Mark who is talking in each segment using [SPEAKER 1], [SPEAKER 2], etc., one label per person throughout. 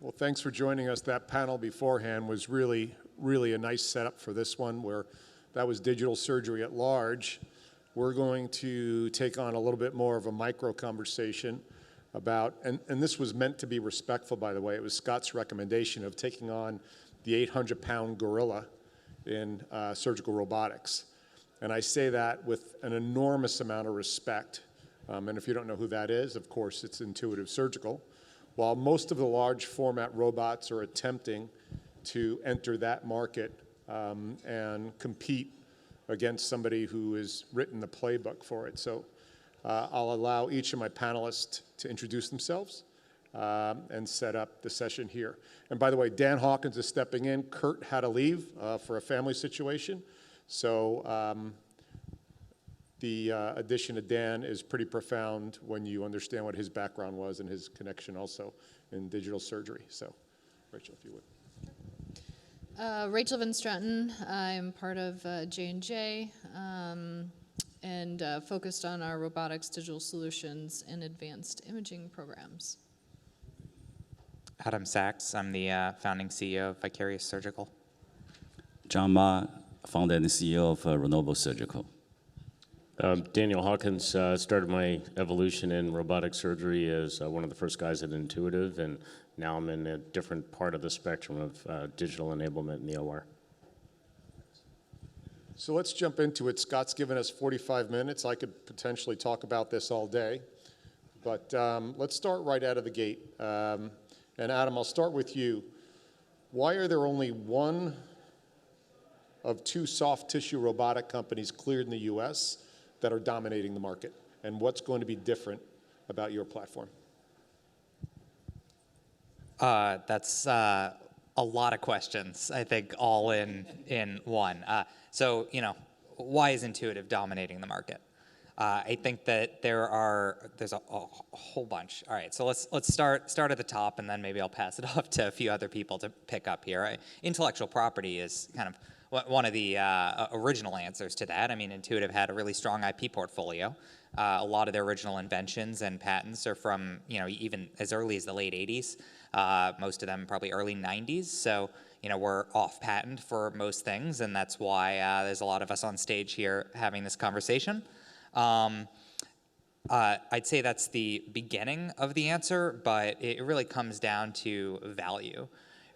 [SPEAKER 1] Well, thanks for joining us. That panel beforehand was really a nice setup for this one, where that was digital surgery at large. We're going to take on a little bit more of a micro conversation about, and this was meant to be respectful, by the way. It was Scott's recommendation of taking on the 800-pound gorilla in surgical robotics. And I say that with an enormous amount of respect. And if you don't know who that is, of course, it's Intuitive Surgical. While most of the large format robots are attempting to enter that market and compete against somebody who has written the playbook for it. So I'll allow each of my panelists to introduce themselves and set up the session here. And by the way, Dan Hawkins is stepping in. Kurt had to leave for a family situation. So the addition of Dan is pretty profound when you understand what his background was and his connection also in digital surgery. So, Rachel, if you would.
[SPEAKER 2] Rachel Van Stratton. I'm part of J&J and focused on our robotics, digital solutions, and advanced imaging programs.
[SPEAKER 3] Adam Sachs. I'm the founding CEO of Vicarious Surgical.
[SPEAKER 4] John Ma, founder and CEO of Ronovo Surgical.
[SPEAKER 5] Daniel Hawkins, started my evolution in robotic surgery as one of the first guys at Intuitive, and now I'm in a different part of the spectrum of digital enablement in the OR.
[SPEAKER 1] So let's jump into it. Scott's given us 45 minutes. I could potentially talk about this all day, but let's start right out of the gate. And Adam, I'll start with you. Why are there only one of two soft tissue robotic companies cleared in the US that are dominating the market? And what's going to be different about your platform?
[SPEAKER 3] That's a lot of questions, I think, all in one. So, why is Intuitive dominating the market? I think that there's a whole bunch. All right, so let's start at the top, and then maybe I'll pass it off to a few other people to pick up here. Intellectual property is kind of one of the original answers to that. I mean, Intuitive had a really strong IP portfolio. A lot of their original inventions and patents are from, even as early as the late 80s. Most of them probably early 90s. So, we're off patent for most things, and that's why there's a lot of us on stage here having this conversation. I'd say that's the beginning of the answer, but it really comes down to value.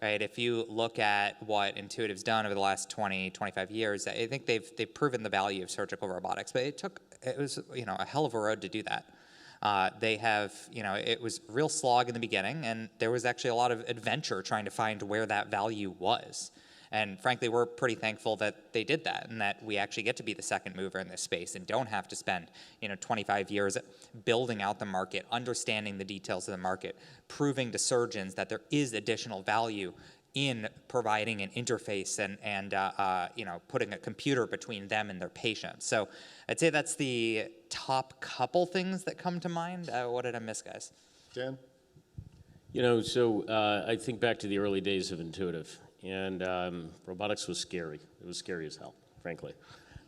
[SPEAKER 3] Right? If you look at what Intuitive's done over the last 20, 25 years, I think they've proven the value of surgical robotics, but it was a hell of a road to do that. They have, it was a real slog in the beginning, and there was actually a lot of adventure trying to find where that value was. And frankly, we're pretty thankful that they did that, and that we actually get to be the second mover in this space and don't have to spend 25 years building out the market, understanding the details of the market, proving to surgeons that there is additional value in providing an interface and putting a computer between them and their patients. So I'd say that's the top couple things that come to mind. What did I miss, guys?
[SPEAKER 1] Dan?
[SPEAKER 5] I think back to the early days of Intuitive. And robotics was scary. It was scary as hell, frankly.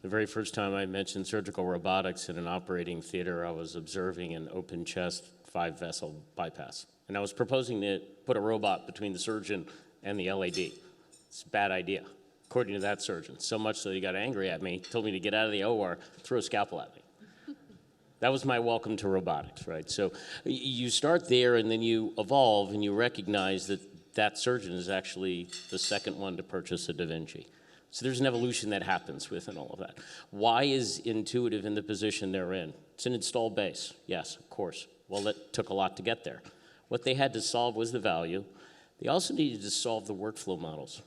[SPEAKER 5] The very first time I mentioned surgical robotics in an operating theater, I was observing an open chest 5-vessel bypass. And I was proposing to put a robot between the surgeon and the LAD. It's a bad idea, according to that surgeon. So much so he got angry at me, told me to get out of the OR, threw a scalpel at me. That was my welcome to robotics, right? So you start there, and then you evolve, and you recognize that surgeon is actually the second one to purchase a Da Vinci. So there's an evolution that happens within all of that. Why is Intuitive in the position they're in? It's an installed base. Yes, of course. Well, that took a lot to get there. What they had to solve was the value. They also needed to solve the workflow models.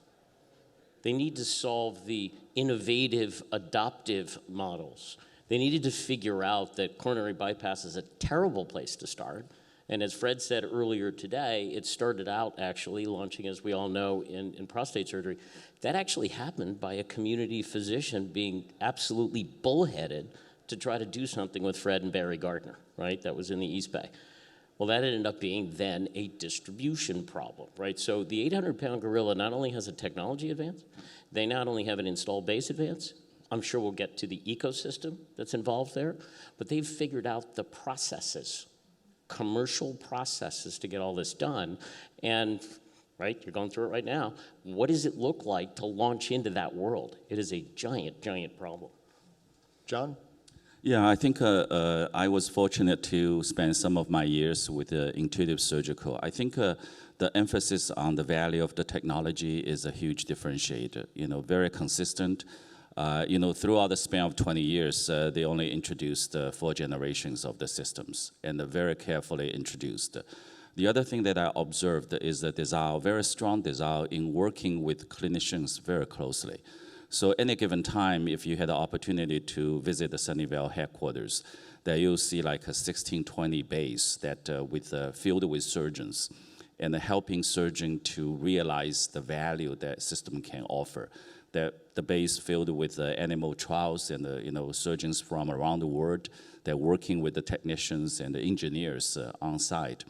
[SPEAKER 5] They need to solve the innovative, adoptive models. They needed to figure out that coronary bypass is a terrible place to start. And as Fred said earlier today, it started out actually launching, as we all know, in prostate surgery. That actually happened by a community physician being absolutely bullheaded to try to do something with Fred and Barry Gardner, right? That was in the East Bay. Well, that ended up being then a distribution problem, right? So the 800-pound gorilla not only has a technology advance, they not only have an installed base advance, I'm sure we'll get to the ecosystem that's involved there, but they've figured out the processes. commercial processes to get all this done. And, right, you're going through it right now. What does it look like to launch into that world? It is a giant, giant problem.
[SPEAKER 1] John?
[SPEAKER 4] Yeah, I think I was fortunate to spend some of my years with Intuitive Surgical. I think the emphasis on the value of the technology is a huge differentiator, very consistent. Throughout the span of 20 years, they only introduced 4 generations of the systems, and very carefully introduced. The other thing that I observed is the desire, very strong desire in working with clinicians very closely. So any given time, if you had the opportunity to visit the Sunnyvale headquarters, that you'll see like a 1620 base that filled with surgeons, and helping surgeon to realize the value that system can offer. That the base filled with animal trials and surgeons from around the world. They're working with the technicians and the engineers on site,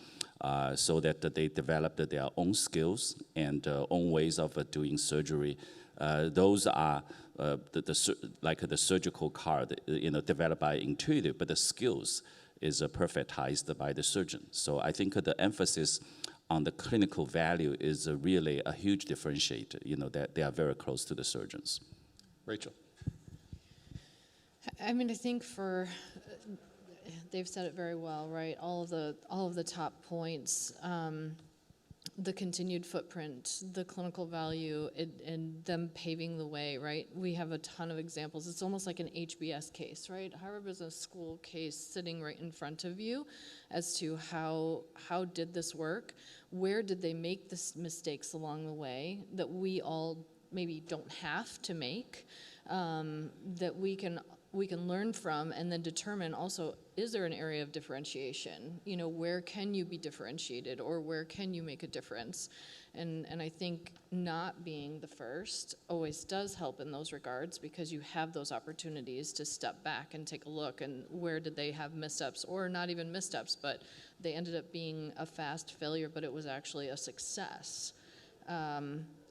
[SPEAKER 4] so that they developed their own skills and own ways of doing surgery. Those are like the surgical card, developed by Intuitive, but the skills is perfectized by the surgeon. So I think the emphasis on the clinical value is really a huge differentiator, that they are very close to the surgeons.
[SPEAKER 1] Rachel?
[SPEAKER 2] I mean, I think they've said it very well, right? All of the top points, the continued footprint, the clinical value, and them paving the way, right? We have a ton of examples. It's almost like an HBS case, right? Harvard Business School case sitting right in front of you as to how did this work? Where did they make the mistakes along the way that we all maybe don't have to make, that we can learn from, and then determine also, is there an area of differentiation? Where can you be differentiated, or where can you make a difference? And I think not being the first always does help in those regards, because you have those opportunities to step back and take a look, and where did they have missteps, or not even missteps, but they ended up being a fast failure, but it was actually a success.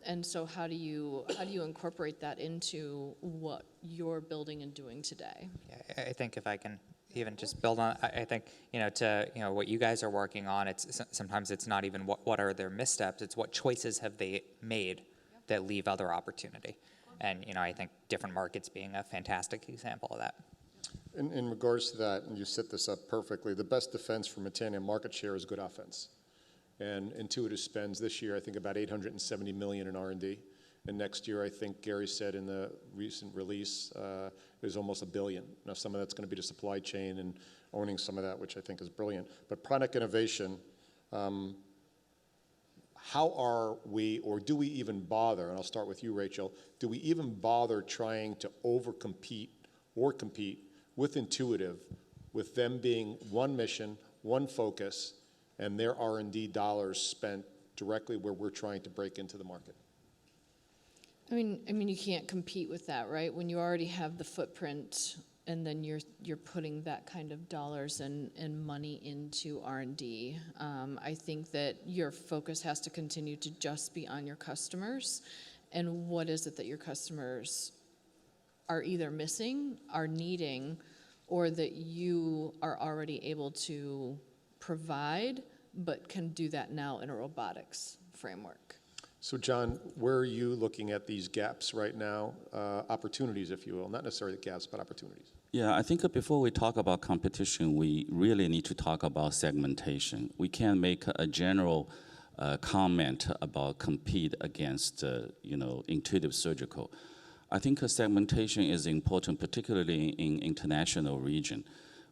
[SPEAKER 2] And so how do you incorporate that into what you're building and doing today?
[SPEAKER 3] Yeah, I think if I can even just build on, I think, what you guys are working on, sometimes it's not even what are their missteps, it's what choices have they made that leave other opportunity. And, I think different markets being a fantastic example of that.
[SPEAKER 1] In regards to that, and you set this up perfectly, the best defense for maintaining market share is good offense. And Intuitive spends this year, I think, about $870 million in R&D. And next year, I think Gary said in the recent release, is almost $1 billion. Now, some of that's going to be the supply chain and owning some of that, which I think is brilliant. But product innovation, how are we, or do we even bother, and I'll start with you, Rachel, do we even bother trying to overcompete or compete with Intuitive, with them being one mission, one focus, and their R&D dollars spent directly where we're trying to break into the market?
[SPEAKER 2] I mean, you can't compete with that, right? When you already have the footprint, and then you're putting that kind of dollars and money into R&D. I think that your focus has to continue to just be on your customers, and what is it that your customers are either missing, are needing, or that you are already able to provide, but can do that now in a robotics framework.
[SPEAKER 1] So John, where are you looking at these gaps right now, opportunities, if you will, not necessarily gaps, but opportunities?
[SPEAKER 4] Yeah, I think before we talk about competition, we really need to talk about segmentation. We can't make a general comment about compete against, Intuitive Surgical. I think segmentation is important, particularly in international region,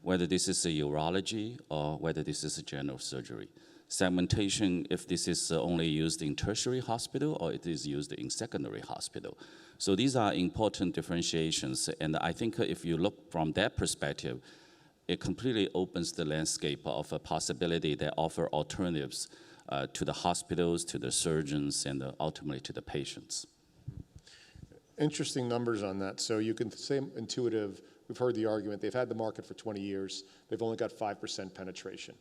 [SPEAKER 4] whether this is a urology or whether this is a general surgery. Segmentation, if this is only used in tertiary hospital or it is used in secondary hospital. So these are important differentiations, and I think if you look from that perspective, it completely opens the landscape of a possibility that offer alternatives to the hospitals, to the surgeons, and ultimately to the patients.
[SPEAKER 1] Interesting numbers on that. So you can say Intuitive, we've heard the argument, they've had the market for 20 years, they've only got 5% penetration.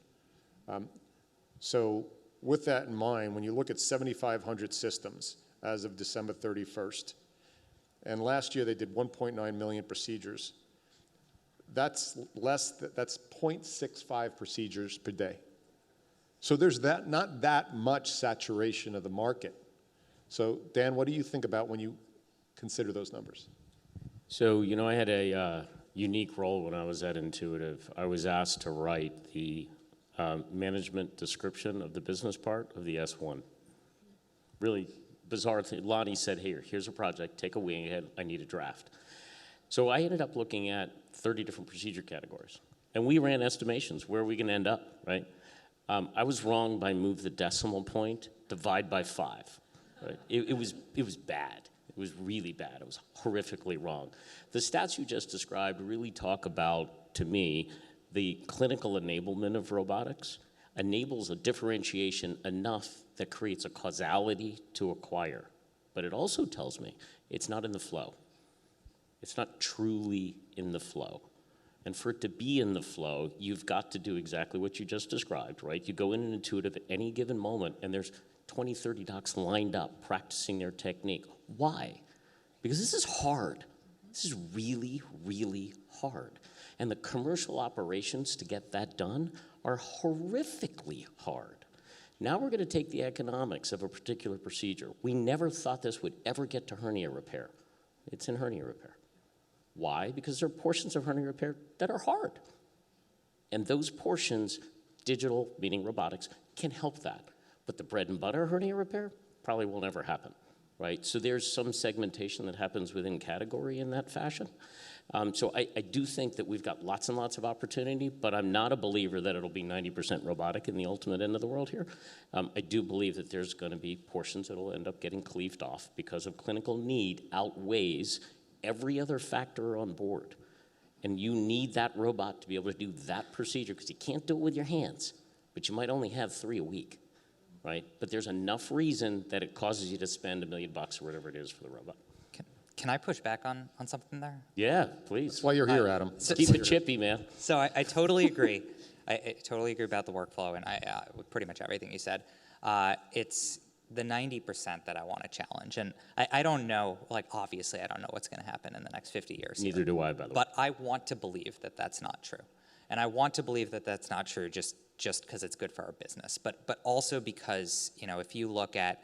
[SPEAKER 1] So with that in mind, when you look at 7,500 systems as of December 31st, and last year they did 1.9 million procedures, that's 0.65 procedures per day. So there's not that much saturation of the market. So Dan, what do you think about when you consider those numbers?
[SPEAKER 5] So, you know, I had a unique role when I was at Intuitive. I was asked to write the management description of the business part of the S1. Really bizarre thing. Lonnie said, here's a project, take a wing ahead, I need a draft. So I ended up looking at 30 different procedure categories. And we ran estimations, where are we gonna end up, right? I was wrong by move the decimal point, divide by 5, right? It was bad. It was really bad. It was horrifically wrong. The stats you just described really talk about, to me, the clinical enablement of robotics enables a differentiation enough that creates a causality to acquire. But it also tells me it's not in the flow. It's not truly in the flow. And for it to be in the flow, you've got to do exactly what you just described, right? You go in an Intuitive at any given moment, and there's 20, 30 docs lined up practicing their technique. Why? Because this is hard. This is really, really hard. And the commercial operations to get that done are horrifically hard. Now we're going to take the economics of a particular procedure. We never thought this would ever get to hernia repair. It's in hernia repair. Why? Because there are portions of hernia repair that are hard. And those portions, digital, meaning robotics, can help that. But the bread and butter hernia repair probably will never happen, right? So there's some segmentation that happens within category in that fashion. So I do think that we've got lots and lots of opportunity, but I'm not a believer that it'll be 90% robotic in the ultimate end of the world here. I do believe that there's going to be portions that will end up getting cleaved off because of clinical need outweighs every other factor on board. And you need that robot to be able to do that procedure because you can't do it with your hands, but you might only have 3 a week, right? But there's enough reason that it causes you to spend $1 million or whatever it is for the robot.
[SPEAKER 3] Can I push back on something there?
[SPEAKER 5] Yeah, please.
[SPEAKER 1] That's why you're here, Adam.
[SPEAKER 5] Keep it chippy, man.
[SPEAKER 3] So I totally agree. I totally agree about the workflow and with pretty much everything you said. It's the 90% that I want to challenge. And I don't know, like, obviously I don't know what's going to happen in the next 50 years.
[SPEAKER 5] Neither do I, by the way.
[SPEAKER 3] But I want to believe that that's not true. And I want to believe that that's not true just because it's good for our business. But also because, you know, if you look at,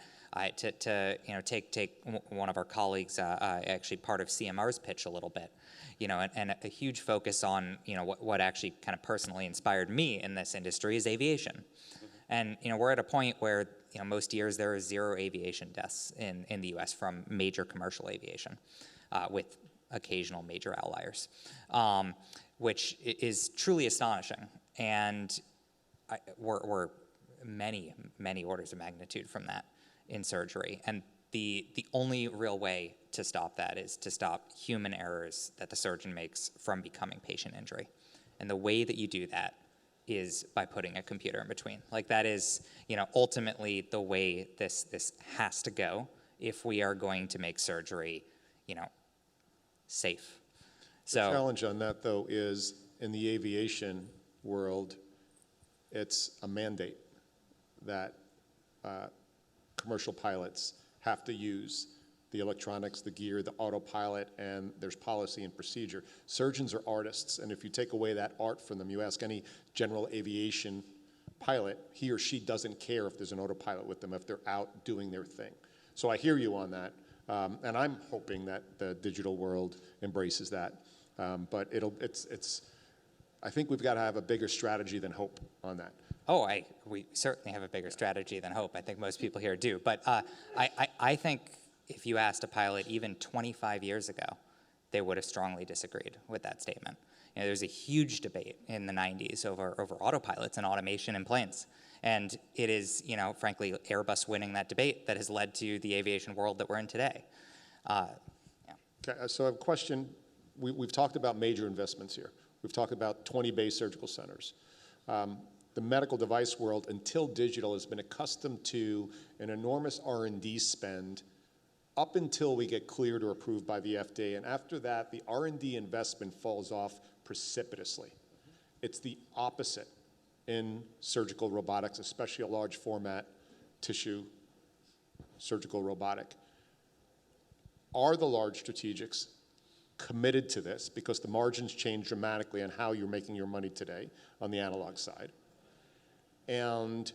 [SPEAKER 3] take one of our colleagues, actually part of CMR's pitch a little bit, you know, and a huge focus on, you know, what actually kind of personally inspired me in this industry is aviation. Mm-hmm. And, you know, we're at a point where, you know, most years there are 0 aviation deaths in the US from major commercial aviation, with occasional major outliers, which is truly astonishing. And we're many, many orders of magnitude from that in surgery. And the only real way to stop that is to stop human errors that the surgeon makes from becoming patient injury. And the way that you do that is by putting a computer in between. Like, that is, you know, ultimately the way this has to go if we are going to make surgery, you know, safe. So
[SPEAKER 1] The challenge on that, though, is in the aviation world, it's a mandate that commercial pilots have to use the electronics, the gear, the autopilot, and there's policy and procedure. Surgeons are artists, and if you take away that art from them, you ask any general aviation pilot, he or she doesn't care if there's an autopilot with them, if they're out doing their thing. So I hear you on that, and I'm hoping that the digital world embraces that. But I think we've got to have a bigger strategy than hope on that.
[SPEAKER 3] Oh, we certainly have a bigger strategy than hope. I think most people here do. But I think if you asked a pilot even 25 years ago, they would have strongly disagreed with that statement. You know, there was a huge debate in the 90s over autopilots and automation in planes. And it is, you know, frankly, Airbus winning that debate that has led to the aviation world that we're in today. Yeah.
[SPEAKER 1] Okay, so I have a question. We've talked about major investments here. We've talked about 20 base surgical centers. The medical device world, until digital, has been accustomed to an enormous R&D spend up until we get cleared or approved by the FDA. And after that, the R&D investment falls off precipitously. It's the opposite in surgical robotics, especially a large format tissue surgical robotic. Are the large strategics committed to this, because the margins change dramatically on how you're making your money today on the analog side? And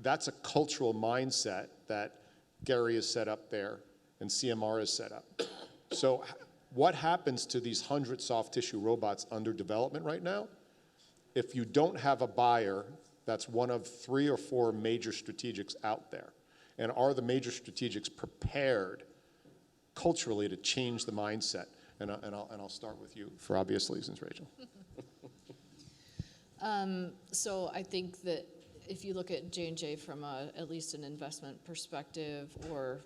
[SPEAKER 1] that's a cultural mindset that Gary has set up there and CMR has set up. So what happens to these 100 soft tissue robots under development right now? If you don't have a buyer, that's one of 3 or 4 major strategics out there. And are the major strategics prepared culturally to change the mindset? And I'll start with you for obvious reasons, Rachel.
[SPEAKER 2] So I think that if you look at J&J from at least an investment perspective, or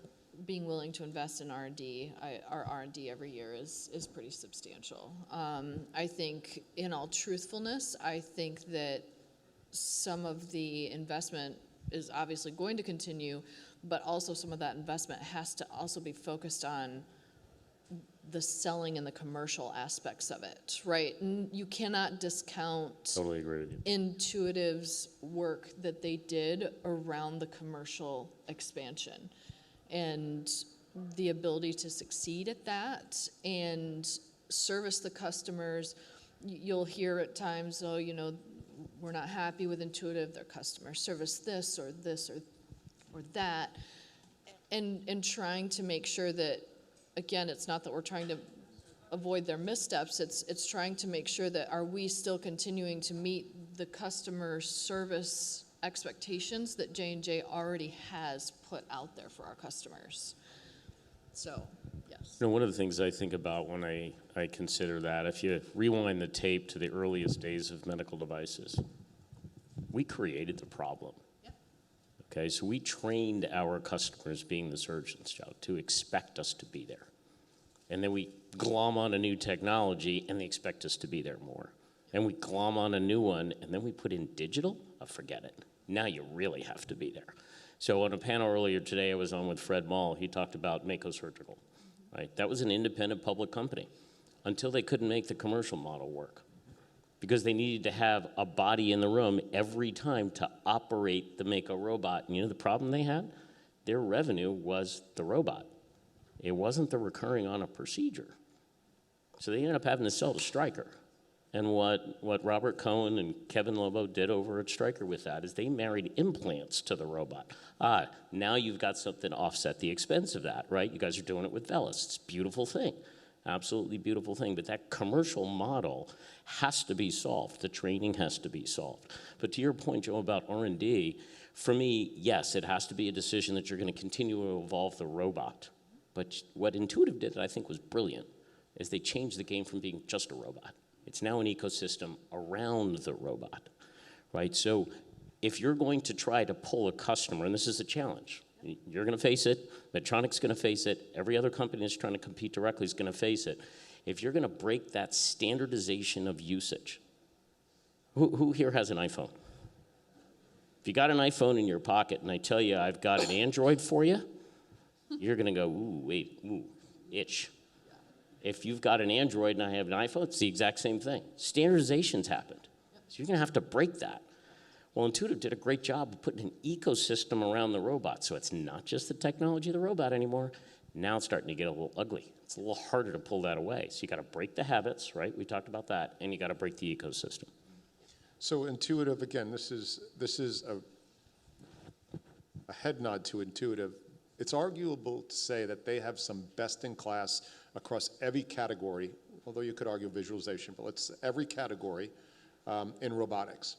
[SPEAKER 2] being willing to invest in R&D, our R&D every year is pretty substantial. I think, in all truthfulness, I think that some of the investment is obviously going to continue, but also some of that investment has to also be focused on the selling and the commercial aspects of it, right? You cannot discount
[SPEAKER 5] Totally agree with you.
[SPEAKER 2] Intuitive's work that they did around the commercial expansion and the ability to succeed at that and service the customers. You'll hear at times, oh, you know, we're not happy with Intuitive, their customer service this or that, and trying to make sure that, again, it's not that we're trying to avoid their missteps, it's trying to make sure that are we still continuing to meet the customer service expectations that J&J already has put out there for our customers. So, yes.
[SPEAKER 5] You know, one of the things I think about when I consider that, if you rewind the tape to the earliest days of medical devices, we created the problem.
[SPEAKER 2] Yeah.
[SPEAKER 5] Okay, so we trained our customers, being the surgeons, Joe, to expect us to be there. And then we glom on a new technology and they expect us to be there more. And we glom on a new one and then we put in digital, oh, forget it. Now you really have to be there. So on a panel earlier today, I was on with Fred Mall. He talked about Mako Surgical, right? That was an independent public company until they couldn't make the commercial model work because they needed to have a body in the room every time to operate the Mako robot. And you know the problem they had? Their revenue was the robot. It wasn't the recurring on a procedure. So they ended up having to sell to Stryker. And what Robert Cohen and Kevin Lobo did over at Stryker with that is they married implants to the robot. Now you've got something to offset the expense of that, right? You guys are doing it with Velis. It's a beautiful thing, absolutely beautiful thing. But that commercial model has to be solved. The training has to be solved. But to your point, Joe, about R&D, for me, yes, it has to be a decision that you're going to continue to evolve the robot. But what Intuitive did that I think was brilliant is they changed the game from being just a robot. It's now an ecosystem around the robot, right? So if you're going to try to pull a customer, and this is a challenge, you're going to face it, Medtronic's going to face it, every other company that's trying to compete directly is going to face it. If you're going to break that standardization of usage, who here has an iPhone? If you got an iPhone in your pocket and I tell you I've got an Android for you, you're going to go, ooh, wait, ooh, itch. If you've got an Android and I have an iPhone, it's the exact same thing. Standardization's happened. So you're going to have to break that. Well, Intuitive did a great job of putting an ecosystem around the robot. So it's not just the technology of the robot anymore. Now it's starting to get a little ugly. It's a little harder to pull that away. So you got to break the habits, right? We talked about that. And you got to break the ecosystem.
[SPEAKER 1] So Intuitive, again, this is a head nod to Intuitive. It's arguable to say that they have some best-in-class across every category, although you could argue visualization, but let's every category in robotics.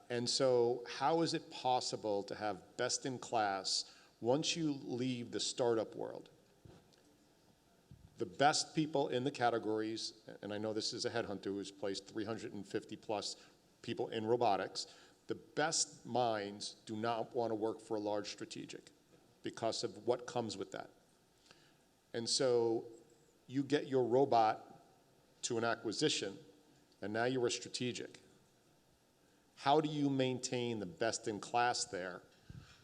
[SPEAKER 1] And so how is it possible to have best-in-class once you leave the startup world? The best people in the categories, and I know this is a headhunter who's placed 350 plus people in robotics, the best minds do not want to work for a large strategic because of what comes with that. And so you get your robot to an acquisition, and now you're a strategic. How do you maintain the best in class there?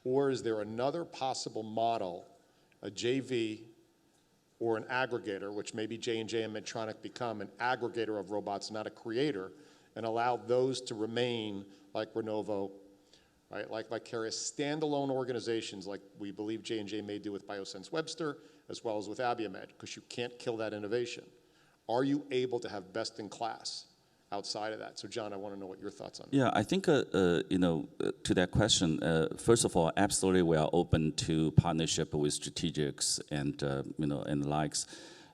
[SPEAKER 1] Or is there another possible model, a JV or an aggregator, which maybe J&J and Medtronic become an aggregator of robots, not a creator, and allow those to remain like Ronovo, right, like Vicarious, standalone organizations like we believe J&J may do with Biosense Webster, as well as with Abiomed, because you can't kill that innovation. Are you able to have best in class? outside of that. So John, I want to know what your thoughts on that.
[SPEAKER 4] Yeah, I think, to that question, first of all, absolutely we are open to partnership with strategics and, and the likes.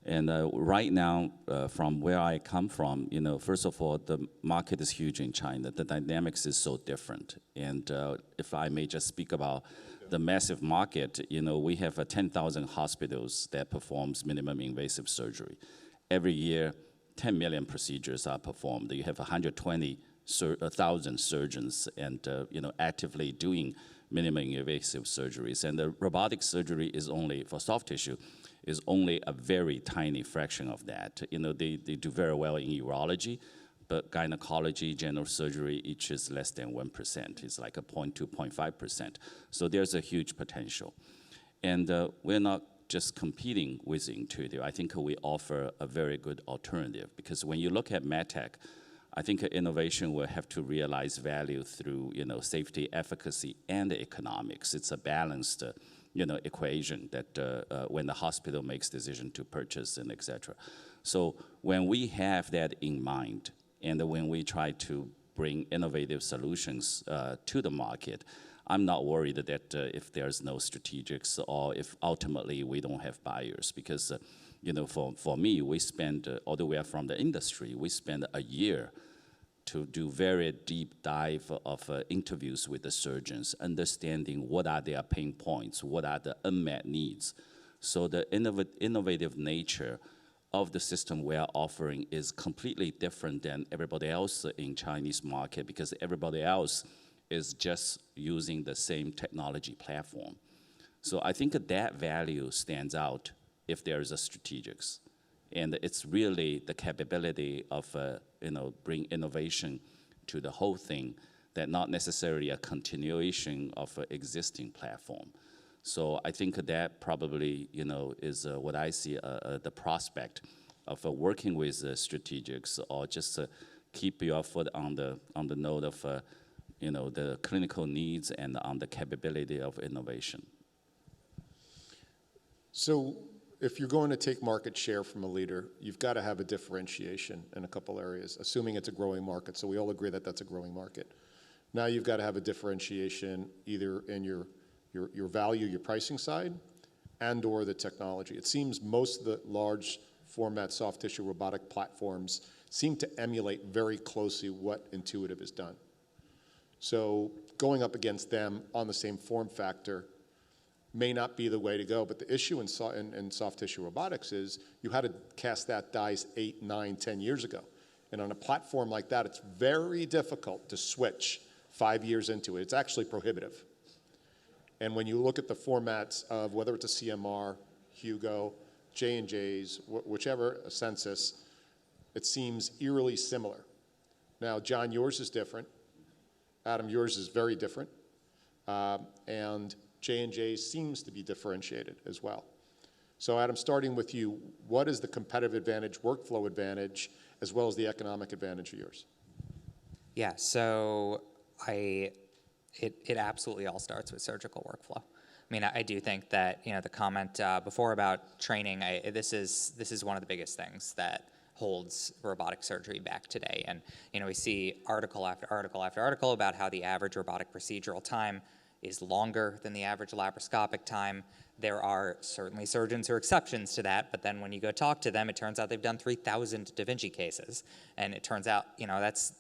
[SPEAKER 4] And right now, from where I come from, first of all, the market is huge in China. The dynamics is so different. And if I may just speak about the massive market, we have 10,000 hospitals that performs minimum invasive surgery. Every year, 10 million procedures are performed. You have 120,000 surgeons and actively doing minimum invasive surgeries. And the robotic surgery is only, for soft tissue, is only a very tiny fraction of that. They do very well in urology, but gynecology, general surgery, each is less than 1%. It's like a 0.2, 0.5%. So there's a huge potential. And we're not just competing with Intuitive. I think we offer a very good alternative, because when you look at medtech, I think innovation will have to realize value through safety, efficacy, and economics. It's a balanced equation that when the hospital makes decision to purchase and et cetera. So when we have that in mind, and when we try to bring innovative solutions to the market, I'm not worried that if there's no strategics or if ultimately we don't have buyers, because for me, we spend, although we are from the industry, we spend a year to do very deep dive of interviews with the surgeons, understanding what are their pain points, what are the unmet needs. So the innovative nature of the system we are offering is completely different than everybody else in Chinese market, because everybody else is just using the same technology platform. So I think that value stands out if there is a strategics. And it's really the capability of bring innovation to the whole thing, that not necessarily a continuation of an existing platform. So I think that probably is what I see the prospect of working with strategics, or just keep your foot on the note of the clinical needs and on the capability of innovation.
[SPEAKER 1] So if you're going to take market share from a leader, you've got to have a differentiation in a couple areas, assuming it's a growing market. So we all agree that that's a growing market. Now you've got to have a differentiation either in your value, your pricing side, and or the technology. It seems most of the large format soft tissue robotic platforms seem to emulate very closely what Intuitive has done. So going up against them on the same form factor may not be the way to go. But the issue in soft tissue robotics is you had to cast that dice 8, 9, 10 years ago. And on a platform like that, it's very difficult to switch 5 years into it. It's actually prohibitive. And when you look at the formats of whether it's a CMR, Hugo, J&J's, whichever, a Census, it seems eerily similar. Now, John, yours is different. Adam, yours is very different. And J&J seems to be differentiated as well. So Adam, starting with you, what is the competitive advantage, workflow advantage, as well as the economic advantage of yours?
[SPEAKER 3] Yeah, so it absolutely all starts with surgical workflow. I mean, I do think that the comment before about training, this is one of the biggest things that holds robotic surgery back today. And we see article after article after article about how the average robotic procedural time is longer than the average laparoscopic time. There are certainly surgeons who are exceptions to that, but then when you go talk to them, it turns out they've done 3,000 Da Vinci cases, and it turns out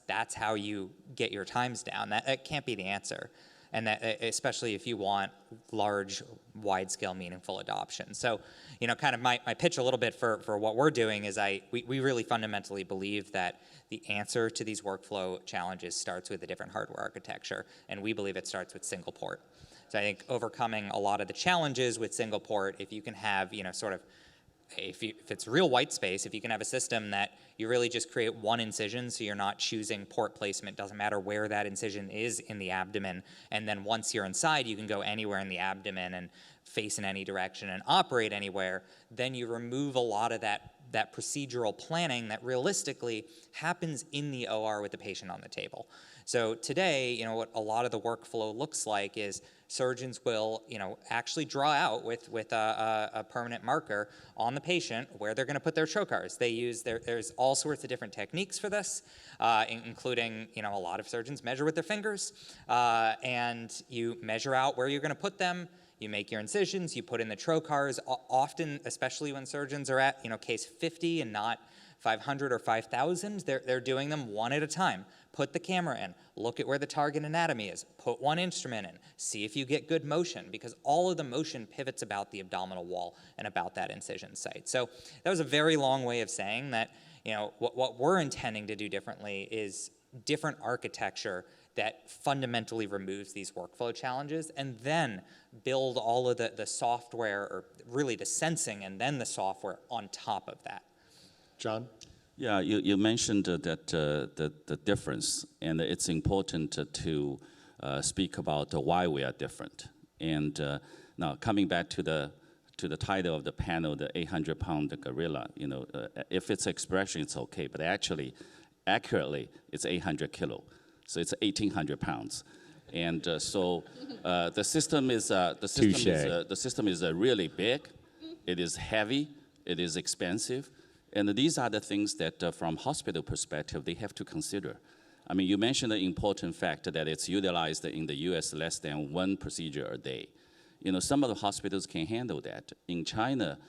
[SPEAKER 3] that's how you get your times down. That can't be the answer, and that especially if you want large, wide-scale, meaningful adoption. So, kind of my pitch a little bit for what we're doing is we really fundamentally believe that the answer to these workflow challenges starts with a different hardware architecture, and we believe it starts with single port. So I think overcoming a lot of the challenges with single port, if you can have, if it's real white space, if you can have a system that you really just create one incision, so you're not choosing port placement, doesn't matter where that incision is in the abdomen, and then once you're inside, you can go anywhere in the abdomen and face in any direction and operate anywhere, then you remove a lot of that that procedural planning that realistically happens in the OR with the patient on the table. So today, what a lot of the workflow looks like is surgeons will, actually draw out with a permanent marker on the patient where they're going to put their trocars. They use there's all sorts of different techniques for this, including, a lot of surgeons measure with their fingers, and you measure out where you're going to put them. You make your incisions, you put in the trocars. Often, especially when surgeons are at, case 50 and not 500 or 5,000, they're doing them one at a time. Put the camera in, look at where the target anatomy is, put one instrument in, see if you get good motion, because all of the motion pivots about the abdominal wall and about that incision site. So that was a very long way of saying that, what we're intending to do differently is different architecture that fundamentally removes these workflow challenges, and then build all of the software, or really the sensing and then the software on top of that.
[SPEAKER 1] John?
[SPEAKER 4] Yeah, you mentioned that the difference, and it's important to speak about why we are different. And now coming back to the title of the panel, the 800-pound gorilla, if it's expression, it's okay, but actually, accurately, it's 800 kilo, so it's 1,800 pounds. And so the system is really big, it is heavy, it is expensive. And these are the things that, from hospital perspective, they have to consider. I mean, you mentioned the important fact that it's utilized in the US less than one procedure a day. Some of the hospitals can handle that. In China,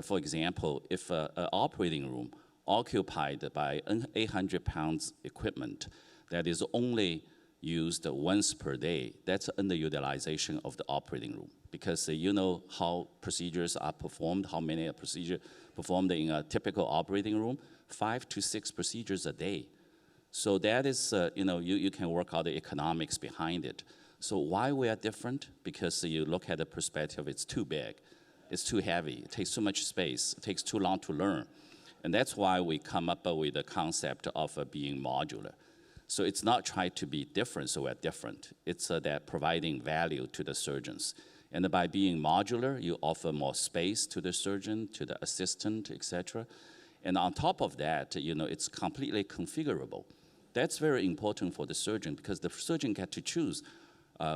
[SPEAKER 4] for example, if an operating room occupied by 800 pounds equipment that is only used once per day, that's underutilization of the operating room. Because you know how procedures are performed, how many procedures performed in a typical operating room, 5 to 6 procedures a day. So that is, you can work out the economics behind it. So why we are different? Because you look at the perspective, it's too big, it's too heavy, it takes too much space, it takes too long to learn. And that's why we come up with the concept of being modular. So it's not trying to be different, so we're different. It's that providing value to the surgeons. And by being modular, you offer more space to the surgeon, to the assistant, etc. And on top of that, it's completely configurable. That's very important for the surgeon because the surgeon get to choose.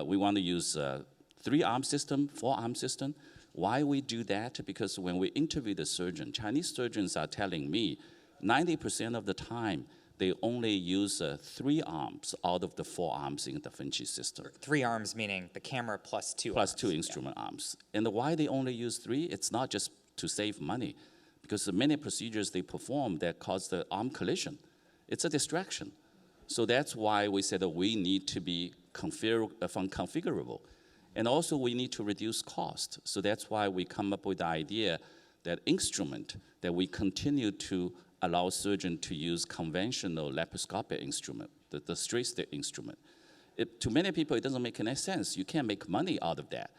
[SPEAKER 4] We want to use 3-arm system, 4-arm system. Why we do that? Because when we interview the surgeon, Chinese surgeons are telling me 90% of the time, they only use 3 arms out of the 4 arms in the Da Vinci system.
[SPEAKER 3] 3 arms meaning the camera plus 2
[SPEAKER 4] plus
[SPEAKER 3] arms.
[SPEAKER 4] 2 instrument arms. And why they only use 3? It's not just to save money, because the many procedures they perform that cause the arm collision. It's a distraction. So that's why we said that we need to be configurable. And also we need to reduce cost. So that's why we come up with the idea that instrument that we continue to allow surgeon to use conventional laparoscopic instrument, the straight stick instrument. To many people, it doesn't make any sense. You can't make money out of that.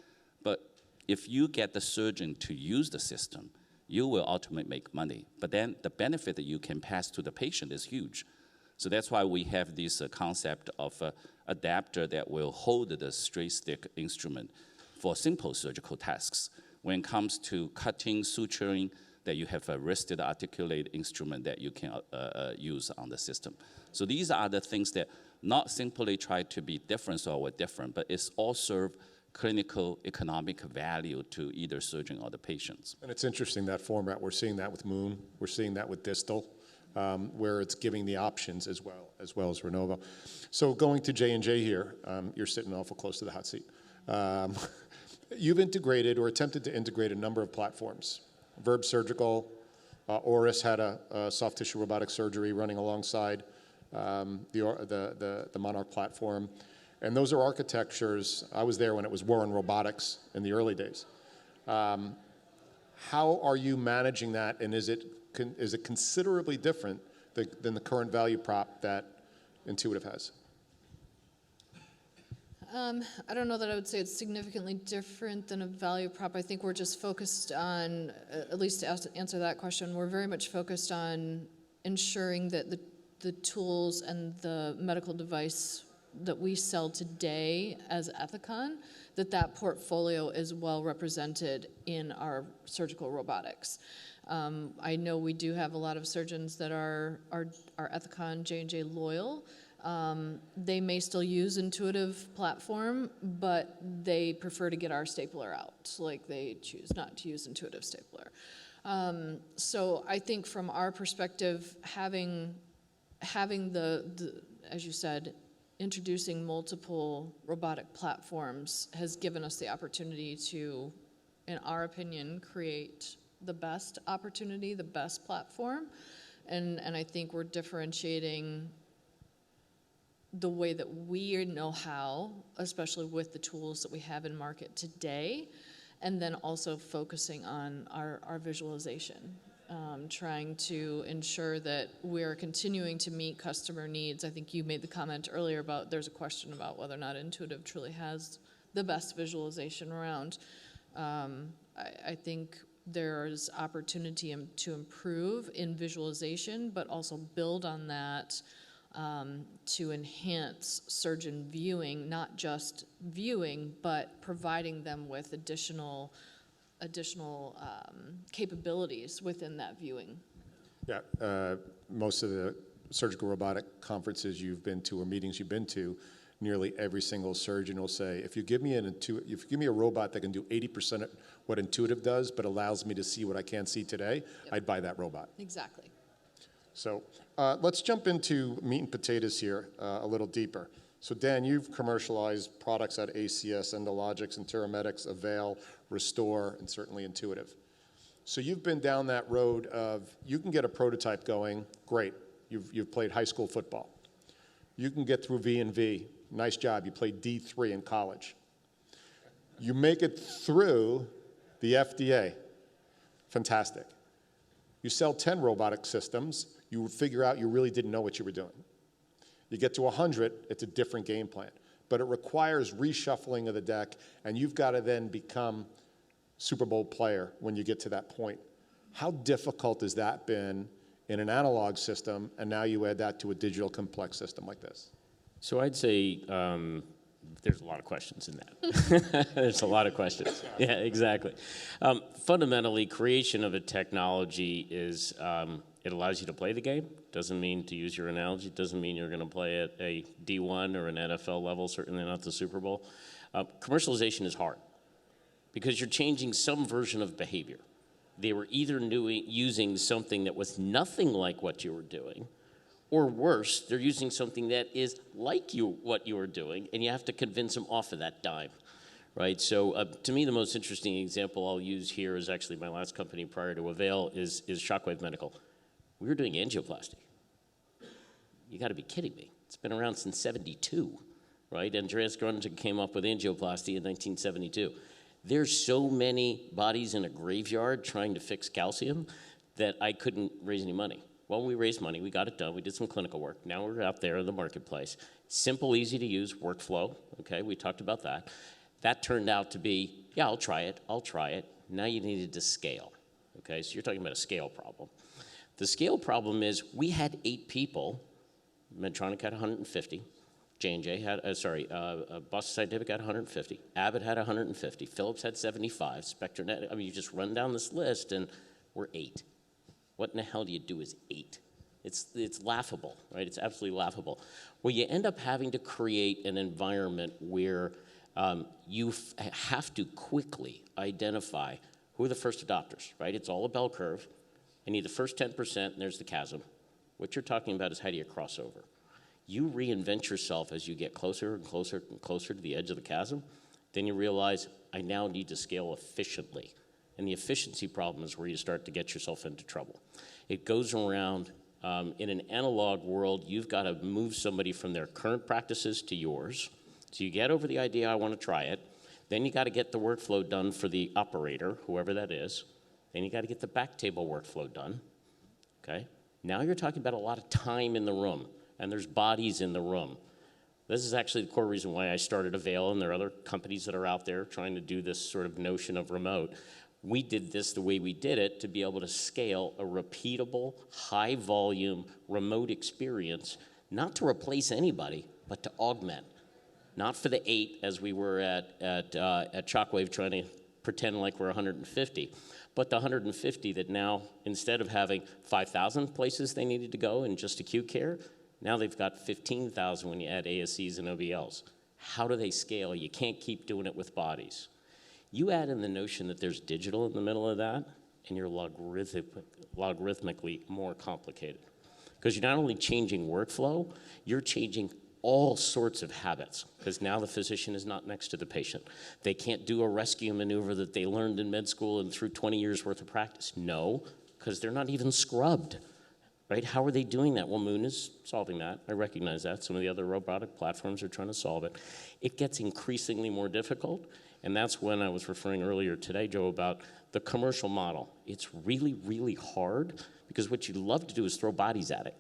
[SPEAKER 4] But if you get the surgeon to use the system, you will ultimately make money. But then the benefit that you can pass to the patient is huge. So that's why we have this concept of adapter that will hold the straight stick instrument for simple surgical tasks. When it comes to cutting, suturing, that you have a wristed articulate instrument that you can use on the system. So these are the things that not simply try to be different so we're different, but it's all serve clinical economic value to either surgeon or the patients.
[SPEAKER 1] And it's interesting, that format. We're seeing that with Moon. We're seeing that with Distal, where it's giving the options as well as Ronovo. So going to J&J here, you're sitting awful close to the hot seat. You've integrated or attempted to integrate a number of platforms. Verb Surgical, Auris had a soft tissue robotic surgery running alongside the Monarch platform. And those are architectures. I was there when it was Warren Robotics in the early days. How are you managing that, and is it considerably different than the current value prop that Intuitive has?
[SPEAKER 2] I don't know that I would say it's significantly different than a value prop. I think we're just focused on, at least to answer that question, we're very much focused on ensuring that the tools and the medical device that we sell today as Ethicon, that portfolio is well represented in our surgical robotics. I know we do have a lot of surgeons that are Ethicon J&J loyal. They may still use Intuitive platform, but they prefer to get our stapler out. Like they choose not to use Intuitive stapler. So I think from our perspective, having the, as you said, introducing multiple robotic platforms has given us the opportunity to, in our opinion, create the best opportunity, the best platform. And I think we're differentiating the way that we know how, especially with the tools that we have in market today, and then also focusing on our visualization, trying to ensure that we're continuing to meet customer needs. I think you made the comment earlier about there's a question about whether or not Intuitive truly has the best visualization around. I think there's opportunity to improve in visualization, but also build on that to enhance surgeon viewing, not just viewing, but providing them with additional capabilities within that viewing.
[SPEAKER 1] Yeah, most of the surgical robotic conferences you've been to or meetings you've been to, nearly every single surgeon will say, if you give me a robot that can do 80% of what Intuitive does, but allows me to see what I can't see today,
[SPEAKER 2] Yep.
[SPEAKER 1] I'd buy that robot.
[SPEAKER 2] Exactly.
[SPEAKER 1] So let's jump into meat and potatoes here a little deeper. So Dan, you've commercialized products at ACS, Endologix, Interamedics, Avail, Restore, and certainly Intuitive. So you've been down that road of, you can get a prototype going, great. You've played high school football. You can get through V&V, nice job, you played D3 in college. You make it through the FDA, fantastic. You sell 10 robotic systems, you figure out you really didn't know what you were doing. You get to 100, it's a different game plan. But it requires reshuffling of the deck, and you've got to then become Super Bowl player when you get to that point. How difficult has that been in an analog system, and now you add that to a digital complex system like this?
[SPEAKER 5] So I'd say there's a lot of questions in that. There's a lot of questions. Yeah, exactly. Fundamentally, creation of a technology is, it allows you to play the game. Doesn't mean, to use your analogy, doesn't mean you're going to play at a D1 or an NFL level, certainly not the Super Bowl. Commercialization is hard because you're changing some version of behavior. They were either using something that was nothing like what you were doing, or worse, they're using something that is like what you were doing, and you have to convince them off of that dime, right? So to me, the most interesting example I'll use here is actually my last company prior to Avail is Shockwave Medical. We were doing angioplasty. You got to be kidding me. It's been around since '72, right? Andreas Gründgen came up with angioplasty in 1972. There's so many bodies in a graveyard trying to fix calcium that I couldn't raise any money. Well, we raised money, we got it done, we did some clinical work. Now we're out there in the marketplace. Simple, easy to use workflow, okay, we talked about that. That turned out to be, yeah, I'll try it. Now you needed to scale, okay? So you're talking about a scale problem. The scale problem is we had 8 people, Medtronic had 150, J&J had, Boston Scientific had 150, Abbott had 150, Philips had 75, SpectraNet, I mean, you just run down this list and we're 8. What in the hell do you do as 8? It's laughable, right? It's absolutely laughable. Well, you end up having to create an environment where you have to quickly identify who are the first adopters, right? It's all a bell curve. I need the first 10%, and there's the chasm. What you're talking about is how do you cross over? You reinvent yourself as you get closer and closer and closer to the edge of the chasm. Then you realize, I now need to scale efficiently. And the efficiency problem is where you start to get yourself into trouble. It goes around, in an analog world, you've got to move somebody from their current practices to yours. So you get over the idea, I want to try it. Then you got to get the workflow done for the operator, whoever that is. Then you got to get the back table workflow done, okay? Now you're talking about a lot of time in the room, and there's bodies in the room. This is actually the core reason why I started Avail, and there are other companies that are out there trying to do this sort of notion of remote. We did this the way we did it to be able to scale a repeatable, high-volume, remote experience, not to replace anybody, but to augment. Not for the 8, as we were at Shockwave trying to pretend like we're 150. But the 150 that now, instead of having 5,000 places they needed to go in just acute care, now they've got 15,000 when you add ASCs and OBLs. How do they scale? You can't keep doing it with bodies. You add in the notion that there's digital in the middle of that, and you're logarithmically more complicated. Because you're not only changing workflow, you're changing all sorts of habits, because now the physician is not next to the patient. They can't do a rescue maneuver that they learned in med school and through 20 years worth of practice. No, because they're not even scrubbed, right? How are they doing that? Well, Moon is solving that. I recognize that. Some of the other robotic platforms are trying to solve it. It gets increasingly more difficult, and that's when I was referring earlier today, Joe, about the commercial model. It's really, really hard, because what you'd love to do is throw bodies at it,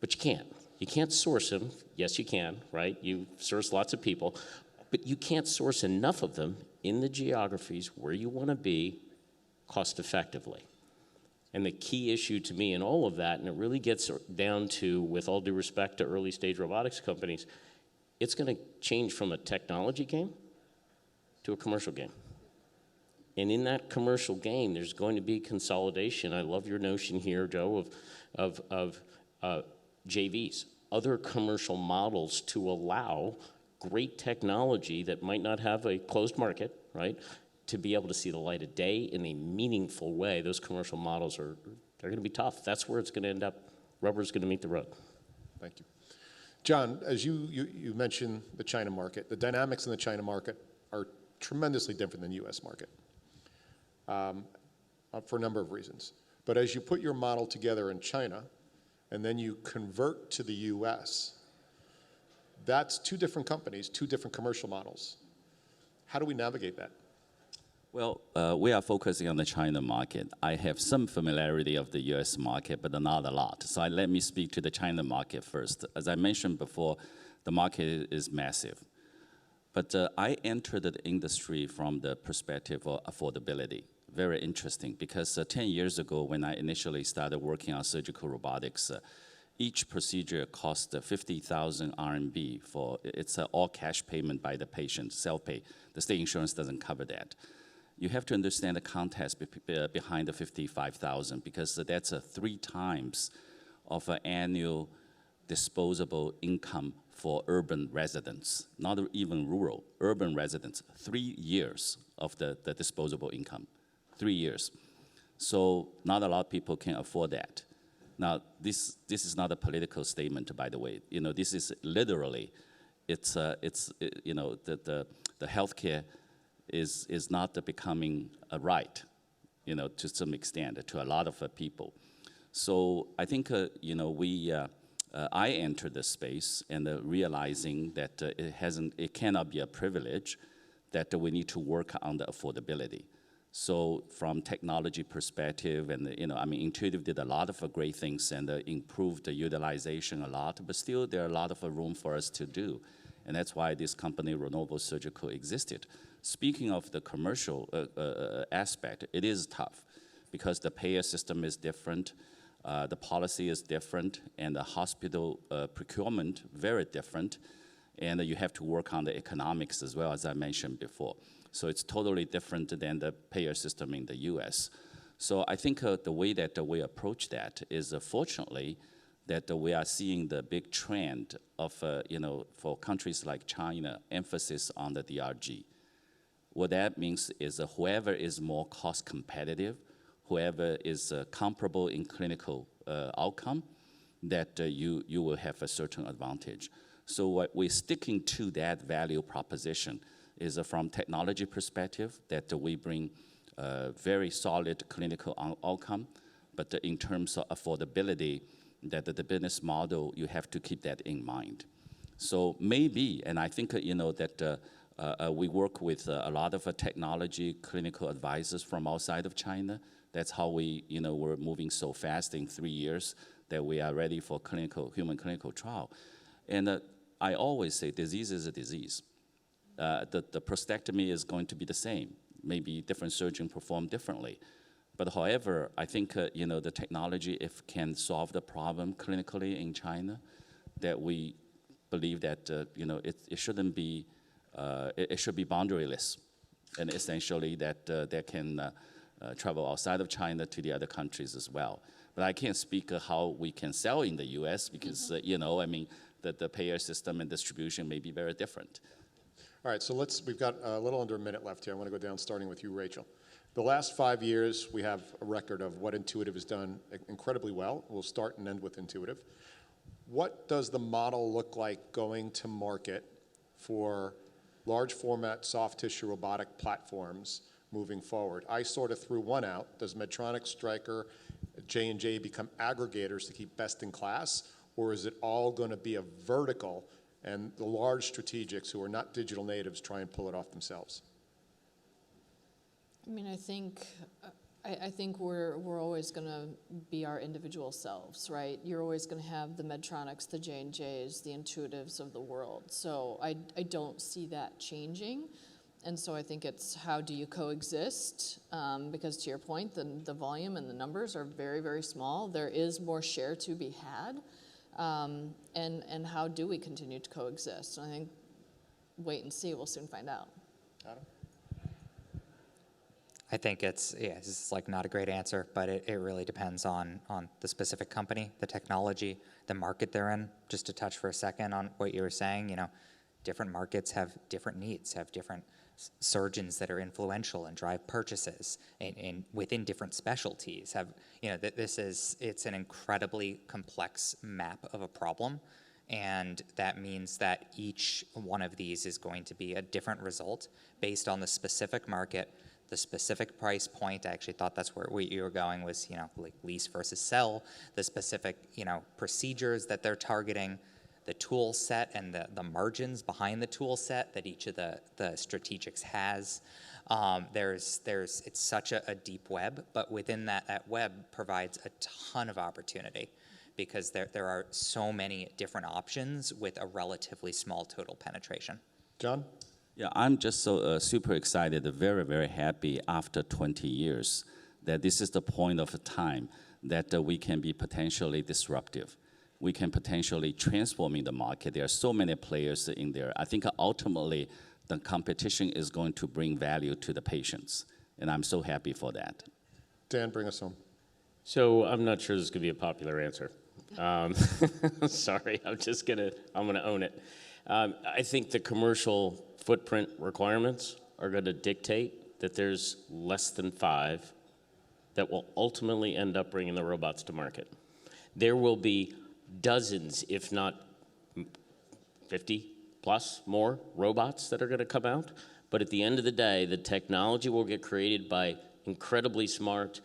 [SPEAKER 5] but you can't. You can't source them. Yes, you can, right? You source lots of people, but you can't source enough of them in the geographies where you want to be cost effectively. And the key issue to me in all of that, and it really gets down to, with all due respect to early stage robotics companies, it's going to change from a technology game to a commercial game. And in that commercial game, there's going to be consolidation. I love your notion here, Joe, of JVs, other commercial models to allow great technology that might not have a closed market, right, to be able to see the light of day in a meaningful way. Those commercial models they're going to be tough. That's where it's going to end up. Rubber's going to meet the road.
[SPEAKER 1] Thank you. John, as you mentioned the China market, the dynamics in the China market are tremendously different than the U.S. market for a number of reasons. But as you put your model together in China, and then you convert to the U.S., that's two different companies, two different commercial models. How do we navigate that?
[SPEAKER 4] Well, we are focusing on the China market. I have some familiarity of the U.S. market, but not a lot. So let me speak to the China market first. As I mentioned before, the market is massive. But I entered the industry from the perspective of affordability. Very interesting, because 10 years ago, when I initially started working on surgical robotics, each procedure cost 50,000 RMB for, it's an all cash payment by the patient, self-pay. The state insurance doesn't cover that. You have to understand the context behind the 55,000, because that's 3 times of an annual disposable income for urban residents, not even rural, urban residents, 3 years of the disposable income. 3 years. So not a lot of people can afford that. Now, this is not a political statement, by the way. You know, this is literally, you know, the healthcare is not becoming a right, you know, to some extent, to a lot of people. So I think, you know, I entered the space and realizing that it cannot be a privilege, that we need to work on the affordability. So from technology perspective, and you know, I mean, Intuitive did a lot of great things and improved the utilization a lot, but still there are a lot of room for us to do. And that's why this company, Ronovo Surgical, existed. Speaking of the commercial aspect, it is tough because the payer system is different, the policy is different, and the hospital procurement very different, and you have to work on the economics as well, as I mentioned before. So it's totally different than the payer system in the US. So I think the way that we approach that is fortunately that we are seeing the big trend of, you know, for countries like China, emphasis on the DRG. What that means is whoever is more cost competitive, whoever is comparable in clinical outcome, that you will have a certain advantage. So what we're sticking to that value proposition is from technology perspective that we bring very solid clinical outcome, but in terms of affordability, that the business model, you have to keep that in mind. So maybe, and I think you know that we work with a lot of technology clinical advisors from outside of China. That's how we, you know, we're moving so fast in 3 years that we are ready for human clinical trial. And I always say disease is a disease. The prostatectomy is going to be the same. Maybe different surgeons perform differently. But however, I think you know, the technology, if can solve the problem clinically in China, that we believe that you know, it shouldn't be, it should be boundaryless. and essentially that they can travel outside of China to the other countries as well. But I can't speak how we can sell in the U.S. because, you know, I mean, the payer system and distribution may be very different.
[SPEAKER 1] All right, so we've got a little under a minute left here. I want to go down starting with you, Rachel. The last 5 years, we have a record of what Intuitive has done incredibly well. We'll start and end with Intuitive. What does the model look like going to market for large format soft tissue robotic platforms moving forward? I sort of threw one out. Does Medtronic, Stryker, J&J become aggregators to keep best in class, or is it all going to be a vertical and the large strategics who are not digital natives try and pull it off themselves?
[SPEAKER 2] I mean, I think we're always going to be our individual selves, right? You're always going to have the Medtronics, the J&Js, the Intuitives of the world. So I don't see that changing. And so I think it's how do you coexist? Because to your point, the volume and the numbers are very, very small. There is more share to be had. And how do we continue to coexist? And I think wait and see, we'll soon find out.
[SPEAKER 1] Adam?
[SPEAKER 3] I think it's like not a great answer, but it really depends on the specific company, the technology, the market they're in. Just to touch for a second on what you were saying, you know, different markets have different needs, have different surgeons that are influential and drive purchases and within different specialties have, you know, it's an incredibly complex map of a problem. And that means that each one of these is going to be a different result based on the specific market, the specific price point. I actually thought that's where you were going was, you know, like lease versus sell, the specific, you know, procedures that they're targeting, the tool set and the margins behind the tool set that each of the strategics has. It's such a deep web, but within that web provides a ton of opportunity because there are so many different options with a relatively small total penetration.
[SPEAKER 1] John?
[SPEAKER 4] Yeah, I'm just so super excited, very, very happy after 20 years that this is the point of time that we can be potentially disruptive. We can potentially transform in the market. There are so many players in there. I think ultimately the competition is going to bring value to the patients, and I'm so happy for that.
[SPEAKER 1] Dan, bring us home.
[SPEAKER 5] So I'm not sure this is going to be a popular answer. Sorry, I'm going to own it. I think the commercial footprint requirements are going to dictate that there's less than 5 that will ultimately end up bringing the robots to market. There will be dozens, if not 50 plus more robots that are going to come out. But at the end of the day, the technology will get created by incredibly smart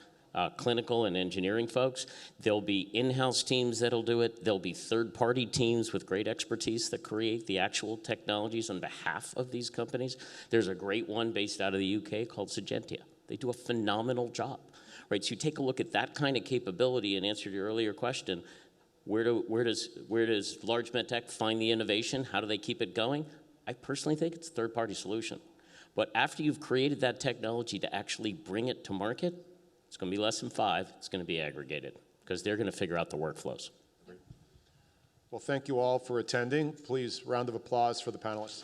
[SPEAKER 5] clinical and engineering folks. There'll be in-house teams that'll do it. There'll be third-party teams with great expertise that create the actual technologies on behalf of these companies. There's a great one based out of the UK called Sagentia. They do a phenomenal job, right? So you take a look at that kind of capability and answer your earlier question, where does large medtech find the innovation? How do they keep it going? I personally think it's a third-party solution. But after you've created that technology to actually bring it to market, it's going to be less than 5. It's going to be aggregated because they're going to figure out the workflows.
[SPEAKER 1] Well, thank you all for attending. Please, round of applause for the panelists.